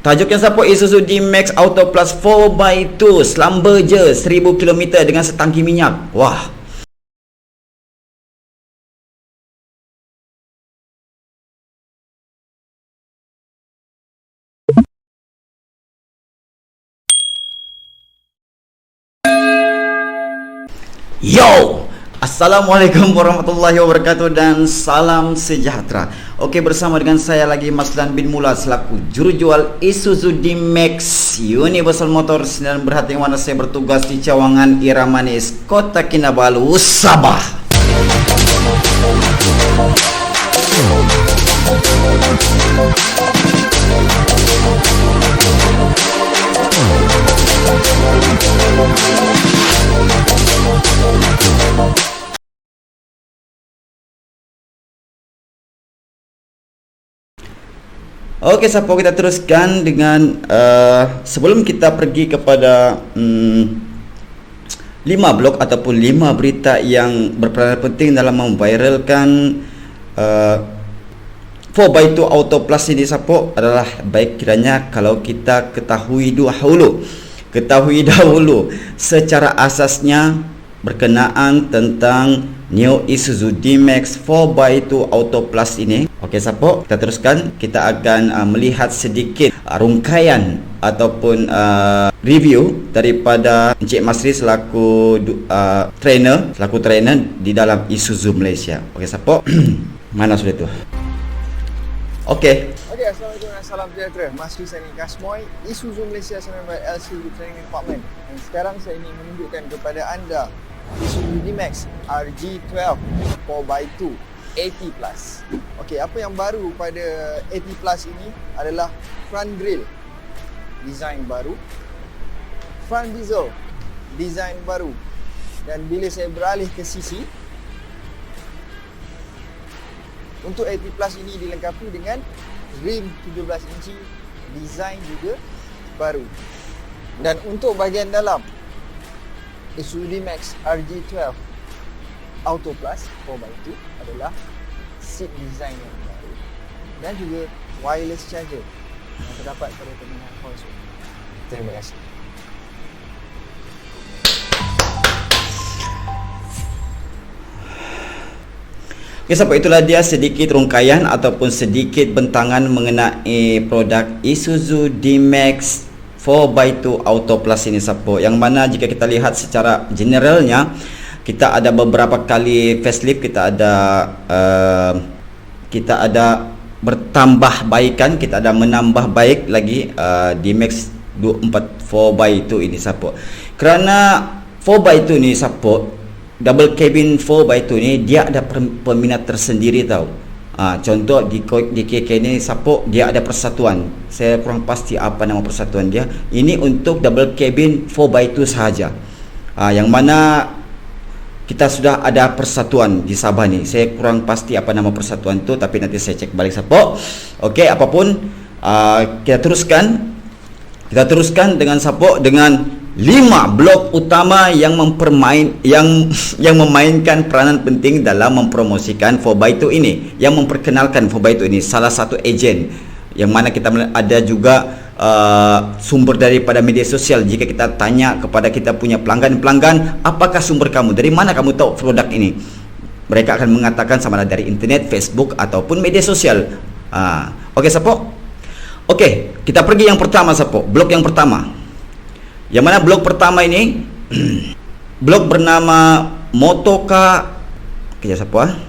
Tajuk yang siapa? Isuzu D-Max Auto Plus 4x2 Slumber je 1000 km dengan setangki minyak. Wah. Yo, Assalamualaikum warahmatullahi wabarakatuh dan salam sejahtera. Okey, bersama dengan saya lagi Mas Dan bin Mula selaku jurujual Isuzu D-Max Universal Motors dan berhati yang mana saya bertugas di Cawangan Iramanis, Kota Kinabalu, Sabah. Okey, siapa kita teruskan dengan sebelum kita pergi kepada 5 blog ataupun 5 berita yang berperanan penting dalam memviralkan 4x2 Auto Plus ini, siapa adalah baik kiranya kalau kita ketahui dahulu secara asasnya berkenaan tentang New Isuzu D-Max 4x2 Auto Plus ini. Okey, siapa? Kita teruskan. Kita akan melihat sedikit rungkaian ataupun review daripada Encik Masri selaku trainer di dalam Isuzu Malaysia. Okey, siapa? Mana sudah tu? Okey. Okey, assalamualaikum dan salam sejahtera. Masri Sani Kasmoy, Isuzu Malaysia Senayan LCU Training Department. Dan sekarang saya ingin menunjukkan kepada anda Isuzu D-Max RG12 4x2 80 Plus. Okey, apa yang baru pada 80 Plus ini adalah front grille design baru, front bezel design baru, dan bila saya beralih ke sisi, untuk 80 Plus ini dilengkapi dengan rim 17 inci design juga baru. Dan untuk bahagian dalam Isuzu D-Max RG12 Auto Plus 4x2 adalah seat design yang baru dan juga wireless charger yang terdapat pada terminal konsol. Terima kasih. Okay, sampai itulah dia sedikit rungkaian ataupun sedikit bentangan mengenai produk Isuzu D-Max 4x2 Auto Plus ini, siapa, yang mana jika kita lihat secara generalnya kita ada beberapa kali facelift, kita ada bertambah baikan, kita ada menambah baik lagi D-Max 4x2 ini, siapa, kerana 4x2 ni, siapa, double cabin 4x2 ni dia ada peminat tersendiri tau. Contoh di KK ni, siapa, dia ada persatuan. Saya kurang pasti apa nama persatuan dia. Ini untuk double cabin 4x2 sahaja. Yang mana kita sudah ada persatuan di Sabah ni. Saya kurang pasti apa nama persatuan tu, tapi nanti saya cek balik, siapa. Okey, apapun kita teruskan dengan siapa, dengan 5 blok utama yang memainkan peranan penting dalam mempromosikan 4x2 ini, yang memperkenalkan 4x2 ini. Salah satu ejen yang mana kita ada juga sumber daripada media sosial. Jika kita tanya kepada kita punya pelanggan, apakah sumber kamu, dari mana kamu tahu produk ini, mereka akan mengatakan sama ada dari internet, Facebook ataupun media sosial. Okey, siapa? Okey, kita pergi yang pertama, siapa, blok yang pertama. Yang mana blok pertama ini blok bernama Motoka. Okey, siapa?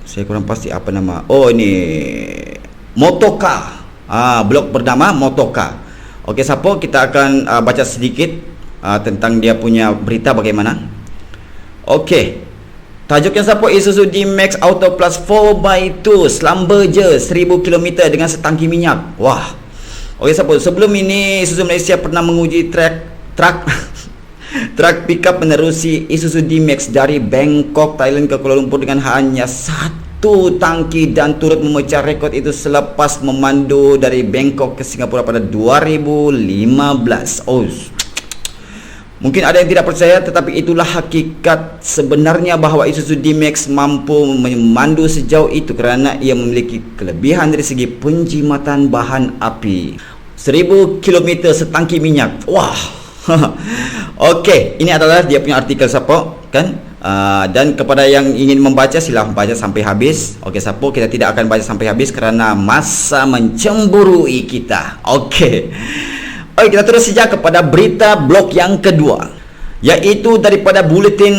Saya kurang pasti apa nama. Oh, ini Motoka. Blok bernama Motoka. Okey, siapa? Kita akan baca sedikit tentang dia punya berita bagaimana. Okey. Tajuknya siapa? Isuzu D-Max Auto Plus 4x2 Slumber je 1000 km dengan setangki minyak. Wah. Okey, siapa? Sebelum ini Isuzu Malaysia pernah menguji truk pickup menerusi Isuzu D-Max dari Bangkok, Thailand ke Kuala Lumpur dengan hanya satu tangki dan turut memecah rekod itu selepas memandu dari Bangkok ke Singapura pada 2015. Mungkin ada yang tidak percaya, tetapi itulah hakikat sebenarnya bahawa Isuzu D-Max mampu memandu sejauh itu kerana ia memiliki kelebihan dari segi penjimatan bahan api. 1000 km setangki minyak. Wah. Okey, ini adalah dia punya artikel Sapo, kan? Dan kepada yang ingin membaca, silahkan baca sampai habis. Okey Sapo, kita tidak akan baca sampai habis kerana masa mencemburui kita. Okey. Okey, kita terus saja kepada berita blok yang kedua, iaitu daripada buletin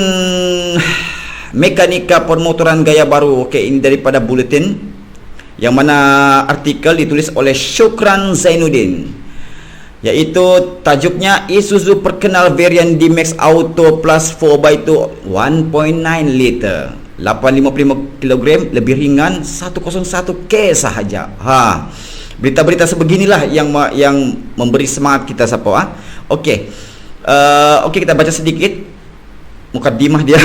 mekanika permotoran gaya baru. Okey, ini daripada buletin yang mana artikel ditulis oleh Syukran Zainuddin, iaitu tajuknya Isuzu perkenal varian D-Max Auto Plus 4x2 1.9 liter 855 kg, lebih ringan 101K sahaja. Berita-berita sebeginilah yang memberi semangat kita Sapo. Okey. Okey, kita baca sedikit mukadimah dia.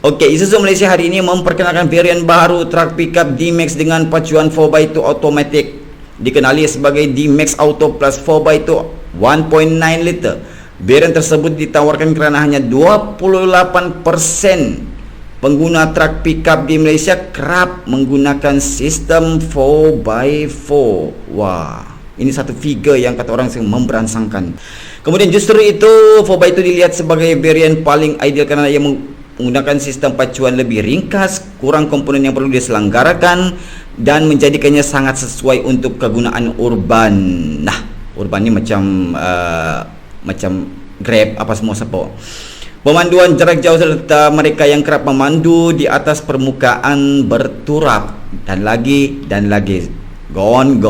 Okey, Isuzu Malaysia hari ini memperkenalkan varian baru truk pickup D-Max dengan pacuan 4x2 automatic, dikenali sebagai D-Max Auto Plus 4x2 1.9 liter. Varian tersebut ditawarkan kerana hanya 28% pengguna truk pickup di Malaysia kerap menggunakan sistem 4x4. Wah, ini satu figure yang kata orang memberansangkan. Kemudian justru itu 4x2 dilihat sebagai varian paling ideal kerana ia menggunakan sistem pacuan lebih ringkas, kurang komponen yang perlu diselenggarakan, dan menjadikannya sangat sesuai untuk kegunaan urban. Nah, urban ni macam Grab apa semua Sapo. Pemanduan jarak jauh serta mereka yang kerap memandu di atas permukaan berturap dan lagi go on.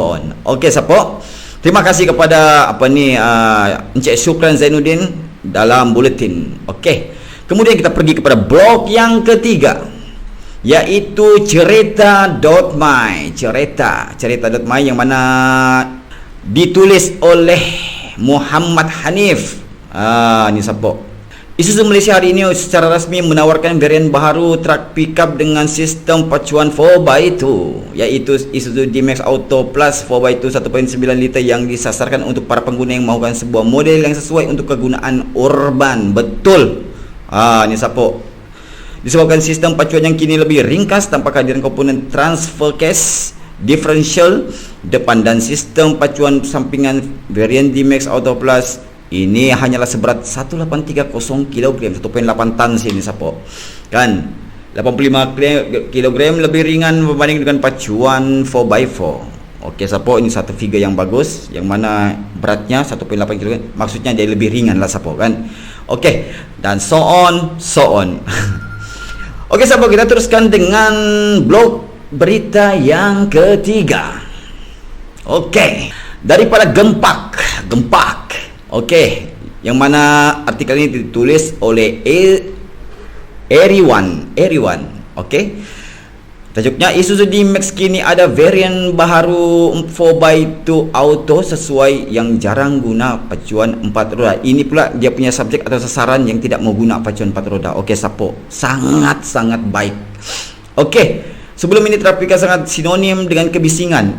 Okey Sapo, terima kasih kepada Encik Syukran Zainuddin dalam buletin. Okey, kemudian kita pergi kepada blog yang ketiga, iaitu cerita.my. Cerita.my yang mana ditulis oleh Muhammad Hanif. Ni Sapo. Isuzu Malaysia hari ini secara rasmi menawarkan varian baru truk pickup dengan sistem pacuan 4x2, iaitu Isuzu D-Max Auto Plus 4x2 1.9 liter yang disasarkan untuk para pengguna yang mahukan sebuah model yang sesuai untuk kegunaan urban. Betul. Ni Sapo. Disebabkan sistem pacuan yang kini lebih ringkas tanpa kehadiran komponen transfer case, differential depan dan sistem pacuan sampingan, varian D-Max Auto Plus ini hanyalah seberat 1830 kg, 1.8 tan sini Sapo. Kan? 85 kg lebih ringan berbanding dengan pacuan 4x4. Okey Sapo, ini satu figure yang bagus yang mana beratnya 1.8 kg, maksudnya dia lebih ringan lah Sapo, kan? Okey, dan so on. Okey Sapo, kita teruskan dengan blog berita yang ketiga. Okey, daripada Gempak. Okey, yang mana artikel ini ditulis oleh Eriwan. Okey, tajuknya Isuzu D-Max kini ada varian baru 4x2 auto sesuai yang jarang guna pacuan 4 roda. Ini pula dia punya subjek atau sasaran yang tidak mau guna pacuan 4 roda. Okey Sapo, sangat baik. Okey, sebelum ini trafika sangat sinonim dengan kebisingan,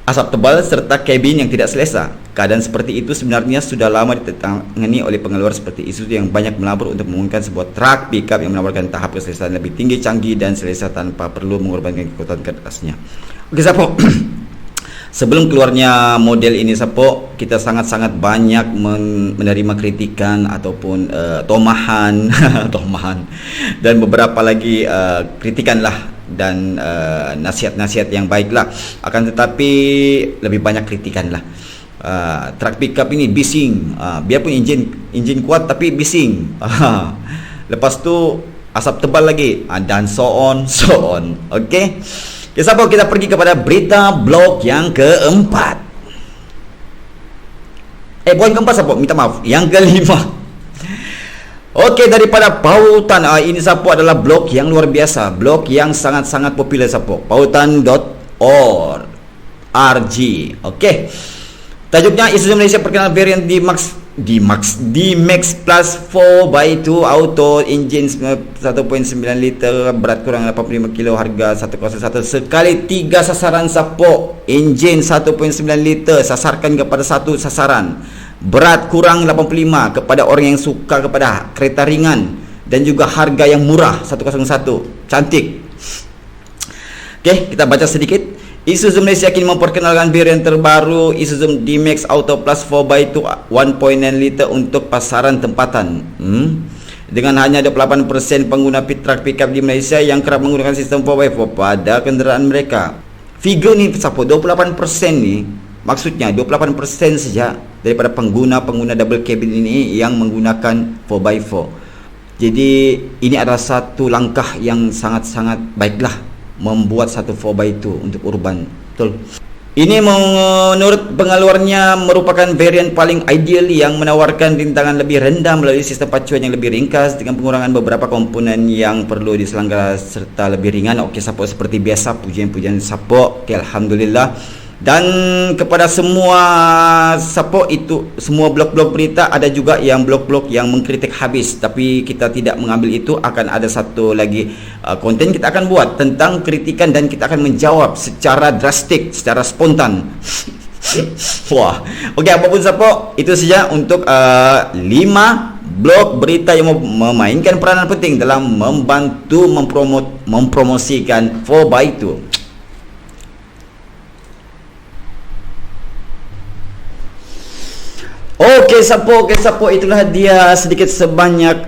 asap tebal serta kabin yang tidak selesa. Keadaan seperti itu sebenarnya sudah lama ditangani oleh pengeluar seperti Isuzu yang banyak melabur untuk membangunkan sebuah truk pickup yang menawarkan tahap keselesaan lebih tinggi, canggih dan selesa tanpa perlu mengorbankan kekuatan ke atasnya. Okey Sapo. Sebelum keluarnya model ini Sapo, kita sangat banyak menerima kritikan ataupun tomahan dan beberapa lagi kritikan lah dan nasihat-nasihat yang baiklah. Akan tetapi lebih banyak kritikan lah. Truk pickup ini bising, biarpun enjin kuat tapi bising. Lepas tu asap tebal lagi, dan so on. Okey. Okay, Sapo, kita pergi kepada berita blog yang keempat. Bukan keempat Sapo, minta maaf, yang kelima. Okey, daripada Pautan. Ini Sapo adalah blog yang luar biasa, blog yang sangat popular Sapo. Pautan.org. Okey. Tajuknya Isuzu Malaysia perkenal varian D-Max Plus 4x2 auto, engine 1.9 liter, berat kurang 85 kg, harga 101. Sekali 3 sasaran Sapo. Engine 1.9 liter sasarkan kepada satu sasaran. Berat kurang 85 kepada orang yang suka kepada kereta ringan, dan juga harga yang murah 101. Cantik. Okey, kita baca sedikit. Isuzu Malaysia kini memperkenalkan varian terbaru Isuzu D-Max Auto Plus 4x2 1.9 liter untuk pasaran tempatan. Dengan hanya 28% pengguna truck pickup di Malaysia yang kerap menggunakan sistem 4x4 pada kenderaan mereka. Figure ni siapa? 28% ni, maksudnya 28% saja daripada pengguna double cabin ini yang menggunakan 4x4. Jadi ini adalah satu langkah yang sangat-sangat baiklah, membuat satu 4x2 untuk urban. Betul. Ini menurut pengeluarnya merupakan varian paling ideal yang menawarkan rintangan lebih rendah melalui sistem pacuan yang lebih ringkas dengan pengurangan beberapa komponen yang perlu diselenggara serta lebih ringan. Okey, support seperti biasa, pujian-pujian support. Okey, alhamdulillah. Dan kepada semua support itu, semua blog-blog berita, ada juga yang blog-blog yang mengkritik habis, tapi kita tidak mengambil itu. Akan ada satu lagi konten kita akan buat tentang kritikan dan kita akan menjawab secara drastik, secara spontan. Wah. Okey, apapun support, itu saja untuk 5 blog berita yang memainkan peranan penting dalam membantu mempromosikan 4x2. Okey, siapa itulah dia sedikit sebanyak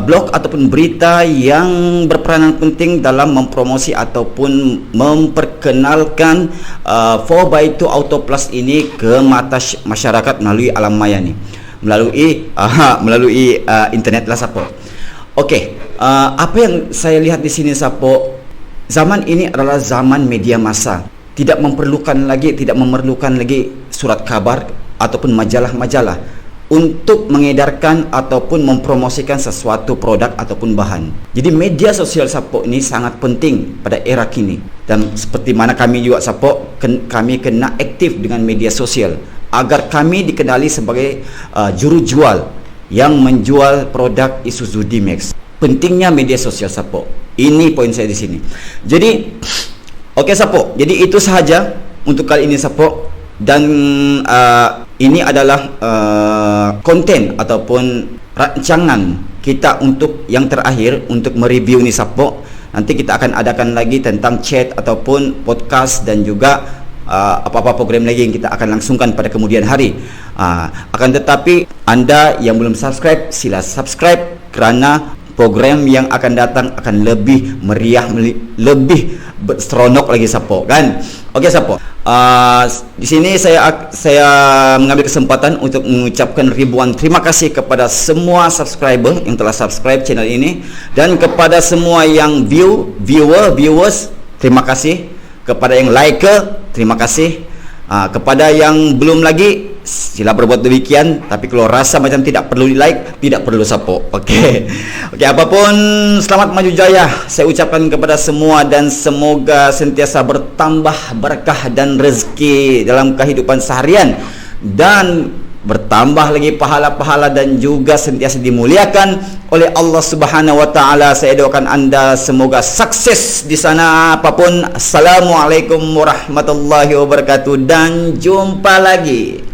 blog ataupun berita yang berperanan penting dalam mempromosi ataupun memperkenalkan 4x2 Auto Plus ini ke mata masyarakat melalui alam maya ni, melalui internet lah siapa. Okey, apa yang saya lihat di sini siapa, zaman ini adalah zaman media massa, tidak memerlukan lagi surat kabar ataupun majalah-majalah untuk mengedarkan ataupun mempromosikan sesuatu produk ataupun bahan. Jadi media sosial support ini sangat penting pada era kini. Dan seperti mana kami juga support, kami kena aktif dengan media sosial agar kami dikenali sebagai jurujual yang menjual produk Isuzu D-Max. Pentingnya media sosial support. Ini poin saya di sini. Jadi okey support. Jadi itu sahaja untuk kali ini support. Dan ini adalah konten ataupun rancangan kita untuk yang terakhir untuk mereview ni support. Nanti kita akan adakan lagi tentang chat ataupun podcast dan juga apa-apa program lagi yang kita akan langsungkan pada kemudian hari. Akan tetapi anda yang belum subscribe, sila subscribe kerana program yang akan datang akan lebih meriah, lebih seronok lagi support kan. Okey support. Di sini saya mengambil kesempatan untuk mengucapkan ribuan terima kasih kepada semua subscriber yang telah subscribe channel ini, dan kepada semua yang viewers terima kasih, kepada yang liker terima kasih, kepada yang belum lagi sila berbuat demikian, tapi kalau rasa macam tidak perlu di like, tidak perlu support. Okey, apapun, selamat maju jaya saya ucapkan kepada semua, dan semoga sentiasa bertambah berkah dan rezeki dalam kehidupan seharian, dan bertambah lagi pahala-pahala dan juga sentiasa dimuliakan oleh Allah Subhanahu wa taala. Saya doakan anda semoga sukses di sana apapun. Assalamualaikum warahmatullahi wabarakatuh dan jumpa lagi.